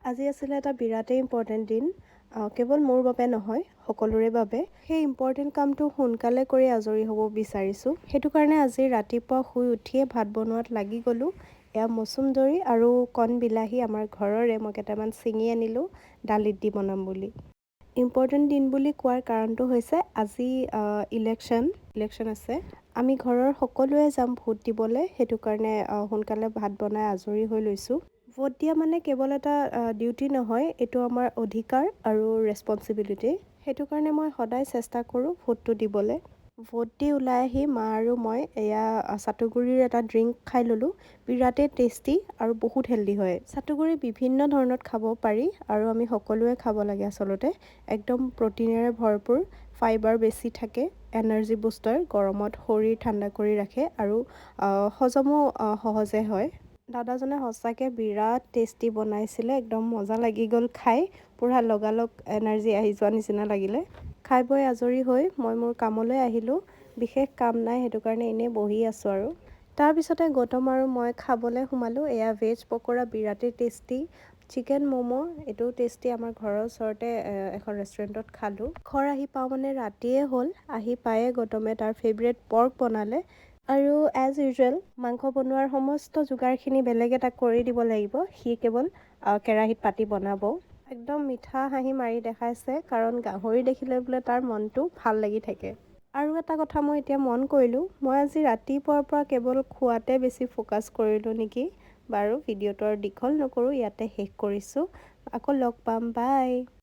আজি আছিলে এটা বিৰাটেই ইম্পৰ্টেণ্ট দিন। কেৱল মোৰ বাবে নহয়, সকলোৰে বাবে। সেই ইম্পৰ্টেণ্ট কামটো সোনকালে কৰি আজৰি হ'ব বিচাৰিছোঁ। সেইটো কাৰণে আজি ৰাতিপুৱা শুই উঠিয়ে ভাত বনোৱাত লাগি গ'লোঁ। এয়া মচুন্দৰী আৰু কণ বিলাহী আমাৰ ঘৰৰে মই কেইটামান ছিঙি আনিলোঁ দালিত দি বনাম বুলি। ইম্পৰ্টেণ্ট দিন বুলি কোৱাৰ কাৰণটো হৈছে আজি ইলেকশ্যন আছে। আমি ঘৰৰ সকলোৱে যাম ভোট দিবলৈ। সেইটো কাৰণে সোনকালে ভাত বনাই আজৰি হৈ লৈছোঁ। ভোট দিয়া মানে কেৱল এটা ডিউটি নহয়, এইটো আমাৰ অধিকাৰ আৰু ৰেছপঞ্চিবিলিটি। সেইটো কাৰণে মই সদায় চেষ্টা কৰোঁ ভোটটো দিবলৈ। ভোট দি ওলাই আহি মা আৰু মই এয়া চাটুগুৰিৰ এটা ড্ৰিংক খাই ল'লোঁ। বিৰাটেই টেষ্টি আৰু বহুত হেল্ডি হয়। চাটুগুৰি বিভিন্ন ধৰণত খাব পাৰি আৰু আমি সকলোৱে খাব লাগে আচলতে। একদম প্ৰটিনেৰে ভৰপূৰ, ফাইবাৰ বেছি থাকে, এনাৰ্জি বুষ্টাৰ, গৰমত শৰীৰ ঠাণ্ডা কৰি ৰাখে আৰু হজমো সহজে হয়। দাদাজনে সঁচাকৈ বিৰাট টেষ্টি বনাইছিলে, একদম মজা লাগি গ'ল খাই। পূৰা লগালগ এনাৰ্জি আহি যোৱা নিচিনা লাগিলে। খাই বৈ আজৰি হৈ মই মোৰ কামলৈ আহিলোঁ। বিশেষ কাম নাই, সেইটো কাৰণে এনেই বহি আছোঁ আৰু। তাৰপিছতে গৌতম আৰু মই খাবলৈ সোমালোঁ। এয়া ভেজ পকৰা বিৰাটেই টেষ্টি, চিকেন ম'ম' এইটোও টেষ্টি। আমাৰ ঘৰৰ ওচৰতে এখন ৰেষ্টুৰেণ্টত খালোঁ। ঘৰ আহি পাওঁ মানে ৰাতিয়ে হ'ল। আহি পায়ে গৌতমে তাৰ ফেভৰেট পৰ্ক বনালে আৰু এজ ইউজুৱেল মাংস বনোৱাৰ সমস্ত যোগাৰখিনি বেলেগ এটাক কৰি দিব লাগিব। সি কেৱল কেৰাহীত পাতি বনাব। একদম মিঠা হাঁহি মাৰি দেখাইছে, কাৰণ গাহৰি দেখিলে বোলে তাৰ মনটো ভাল লাগি থাকে। আৰু এটা কথা মই এতিয়া মন কৰিলোঁ, মই আজি ৰাতিপুৱাৰ পৰা কেৱল খোৱাতে বেছি ফ'কাছ কৰিলোঁ নেকি। বাৰু ভিডিঅ'টো আৰু দীঘল নকৰোঁ, ইয়াতে শেষ কৰিছোঁ। আকৌ লগ পাম, বাই।